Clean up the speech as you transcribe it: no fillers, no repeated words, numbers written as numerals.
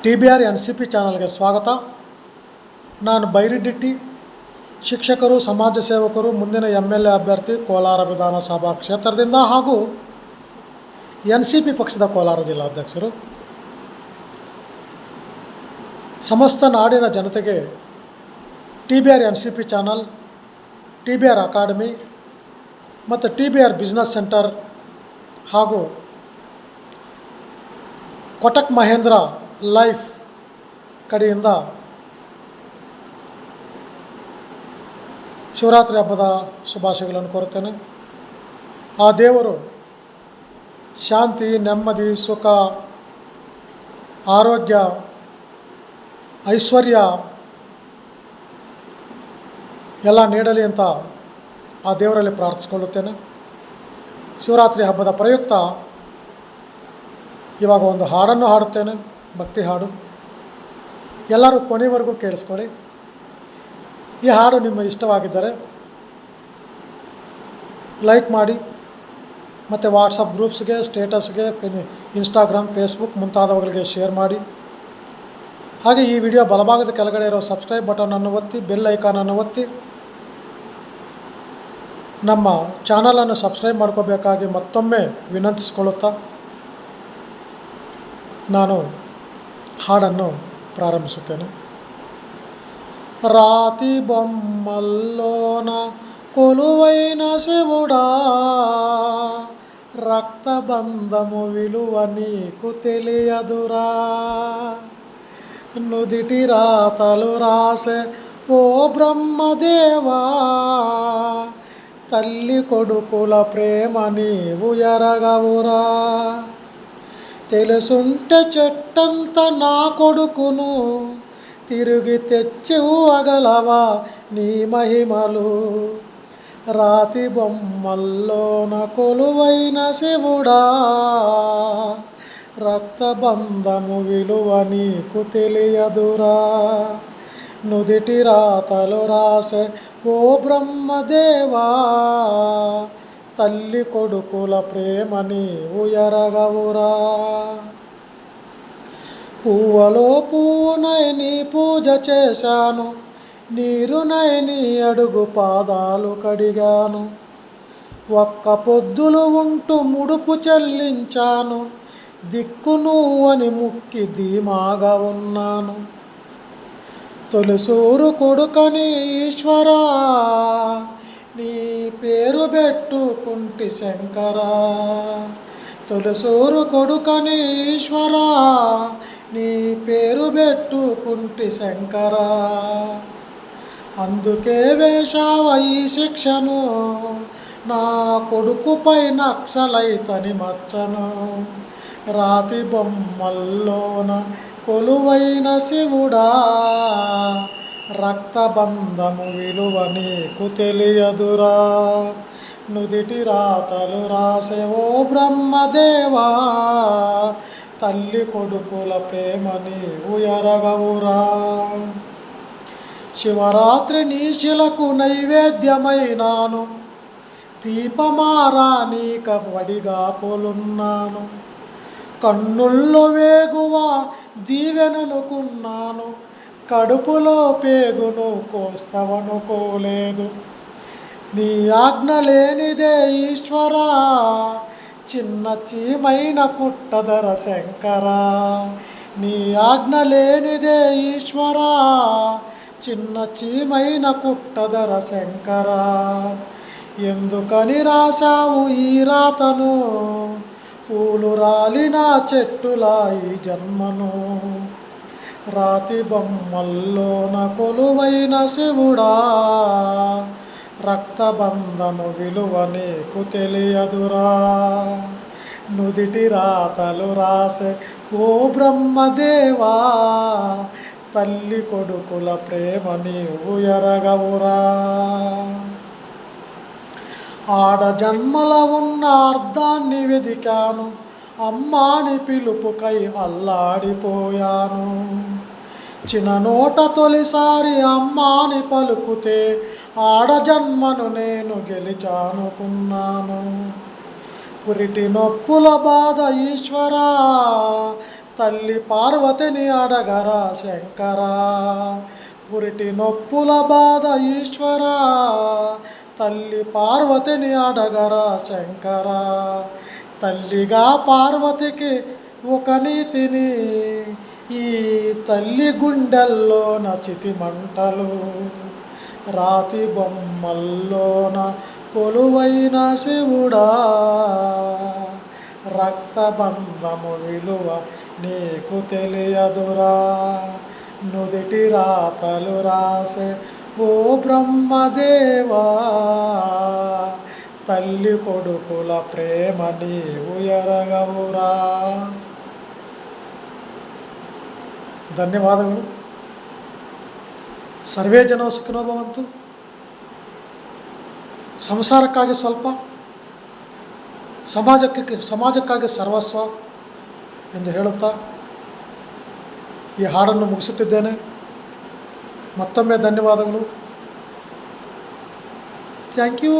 TBR NCP ಚಾನಲ್ಗೆ ಸ್ವಾಗತ. ನಾನು ಬೈರಿಡ್ಡಿಟ್ಟಿ, ಶಿಕ್ಷಕರು, ಸಮಾಜ ಸೇವಕರು, ಮುಂದಿನ MLA ಅಭ್ಯರ್ಥಿ ಕೋಲಾರ ವಿಧಾನಸಭಾ ಕ್ಷೇತ್ರದಿಂದ ಹಾಗೂ NCP ಪಕ್ಷದ ಕೋಲಾರ ಜಿಲ್ಲಾಧ್ಯಕ್ಷರು. ಸಮಸ್ತ ನಾಡಿನ ಜನತೆಗೆ TBR NCP channel, TBR academy ಮತ್ತು TBR ಬಿಸ್ನೆಸ್ ಸೆಂಟರ್ ಹಾಗೂ ಕೊಟಕ್ ಮಹೇಂದ್ರ ಲೈಫ್ ಕಡೆಯಿಂದ ಶಿವರಾತ್ರಿ ಹಬ್ಬದ ಶುಭಾಶಯಗಳನ್ನು ಕೋರುತ್ತೇನೆ. ಆ ದೇವರು ಶಾಂತಿ, ನೆಮ್ಮದಿ, ಸುಖ, ಆರೋಗ್ಯ, ಐಶ್ವರ್ಯ ಎಲ್ಲ ನೀಡಲಿ ಅಂತ ಆ ದೇವರಲ್ಲಿ ಪ್ರಾರ್ಥಿಸಿಕೊಳ್ಳುತ್ತೇನೆ. ಶಿವರಾತ್ರಿ ಹಬ್ಬದ ಪ್ರಯುಕ್ತ ಇವಾಗ ಒಂದು ಹಾಡನ್ನು ಹಾಡುತ್ತೇನೆ, ಭಕ್ತಿ ಹಾಡು. ಎಲ್ಲರೂ ಕೊನೆವರೆಗೂ ಕೇಳಿಸ್ಕೊಳ್ಳಿ. ಈ ಹಾಡು ನಿಮಗೆ ಇಷ್ಟವಾಗಿದ್ದರೆ ಲೈಕ್ ಮಾಡಿ ಮತ್ತು ವಾಟ್ಸಪ್ ಗ್ರೂಪ್ಸ್ಗೆ, ಸ್ಟೇಟಸ್ಗೆ, ಇನ್ಸ್ಟಾಗ್ರಾಮ್, ಫೇಸ್ಬುಕ್ ಮುಂತಾದವುಗಳಿಗೆ ಶೇರ್ ಮಾಡಿ. ಹಾಗೆ ಈ ವಿಡಿಯೋ ಬಲಭಾಗದ ಕೆಳಗಡೆ ಇರೋ ಸಬ್ಸ್ಕ್ರೈಬ್ ಬಟನನ್ನು ಒತ್ತಿ, ಬೆಲ್ ಐಕಾನನ್ನು ಒತ್ತಿ ನಮ್ಮ ಚಾನಲನ್ನು ಸಬ್ಸ್ಕ್ರೈಬ್ ಮಾಡ್ಕೋಬೇಕಾಗಿ ಮತ್ತೊಮ್ಮೆ ವಿನಂತಿಸಿಕೊಳ್ಳುತ್ತಾ ನಾನು ಹಾಡನ್ನು ಪ್ರಾರಂಭಿಸುತ್ತೇನೆ. రాతి బొమ్మల్లోన కొలువైన శివుడా, రక్తబంధము విలువ నీకు తెలియదురా. నుదిటి రాతలు రాసే ఓ బ్రహ్మదేవా, తల్లి కొడుకుల ప్రేమ నీవు ఎరగవురా. తెలుసుంటే చెట్టంత నా కొడుకును తిరిగి తెచ్చివ్వగలవా నీ మహిమలు. రాతి బొమ్మల్లోన కొలువైన శివుడా, రక్తబంధము విలువ నీకు తెలియదురా. నుదిటి రాతలు రాసే ఓ బ్రహ్మదేవా, తల్లి కొడుకుల ప్రేమ నీవు ఎరగవురా. పువ్వలో పువ్వునై నీ పూజ చేశాను, నీరునై నీ అడుగు పాదాలు కడిగాను. ఒక్క పొద్దులు ఉంటూ ముడుపు చెల్లించాను, దిక్కు నువ్వని ముక్కి ధీమాగా ఉన్నాను. తొలిసూరు కొడుకని ఈశ్వరా, నీ పేరు పెట్టుకుంటి శంకరా. తొలిసూరు కొడుకని ఈశ్వరా, నీ పేరు పెట్టుకుంటి శంకరా. అందుకే వేశావ ఈ శిక్షను, నా కొడుకుపై నక్సలైతని మచ్చను. రాతి బొమ్మల్లోన కొలువైన శివుడా, రక్తబంధము విలువ నీకు తెలియదురా. నుదిటి రాతలు రాసే ఓ బ్రహ్మదేవా, తల్లి కొడుకుల ప్రేమ నీవు ఎరగవురా. శివరాత్రి నీ శిలకు నైవేద్యమైనాను, దీపమారా నీక వడిగా పొలున్నాను. కన్నుల్లో వేగువా దీవెననుకున్నాను, కడుపులో పేగును కోస్తవనుకోలేదు. నీ ఆజ్ఞ లేనిదే ఈశ్వరా, చిన్న చీమైన కుట్టదర శంకరా. నీ ఆజ్ఞ లేనిదే ఈశ్వరా, చిన్న చీమైన కుట్టదర శంకరా. ఎందుకని రాశావు ఈ రాతను, పూలు రాలిన చెట్టులా ఈ జన్మను. రాతి బొమ్మల్లోన కొలువైన శివుడా, రక్తబంధము విలువ నీకు తెలియదురా. నుదిటి రాతలు రాసే ఓ బ్రహ్మదేవా, తల్లి కొడుకుల ప్రేమ నీవు ఎరగవురా. ఆడ జన్మల ఉన్న అర్థాన్ని వెదికాను, అమ్మాని పిలుపుకై అల్లాడిపోయాను. చిన్ననోట తొలిసారి అమ్మాని పలుకుతే ఆడజన్మను నేను గెలిచానుకున్నాను. పురిటి నొప్పుల బాధ ఈశ్వరా, తల్లి పార్వతిని అడగరా శంకరా, పురిటి నొప్పుల బాధ ఈశ్వరా. తల్లి పార్వతిని అడగరా శంకరా, తల్లిగా పార్వతికి ఒక నీతిని, ఈ తల్లి గుండెల్లోన చితి మంటలు, రాతి బొమ్మల్లోన కొలువైన శివుడా. రక్తబంధము విలువ నీకు తెలియదురా, నుదిటి రాతలు రాసే ఓ బ్రహ్మదేవా. తల్లి కొడుకుల ప్రేమ నీవు ఎరగవురా. ధన్యవాదములు. ಸರ್ವೇ ಜನೋ ಸುಖಿನೋ ಭವಂತು. ಸಂಸಾರಕ್ಕಾಗಿ ಸ್ವಲ್ಪ, ಸಮಾಜಕ್ಕಾಗಿ ಸರ್ವಸ್ವ ಎಂದು ಹೇಳುತ್ತಾ ಈ ಹಾಡನ್ನು ಮುಗಿಸುತ್ತಿದ್ದೇನೆ. ಮತ್ತೊಮ್ಮೆ ಧನ್ಯವಾದಗಳು. Thank you.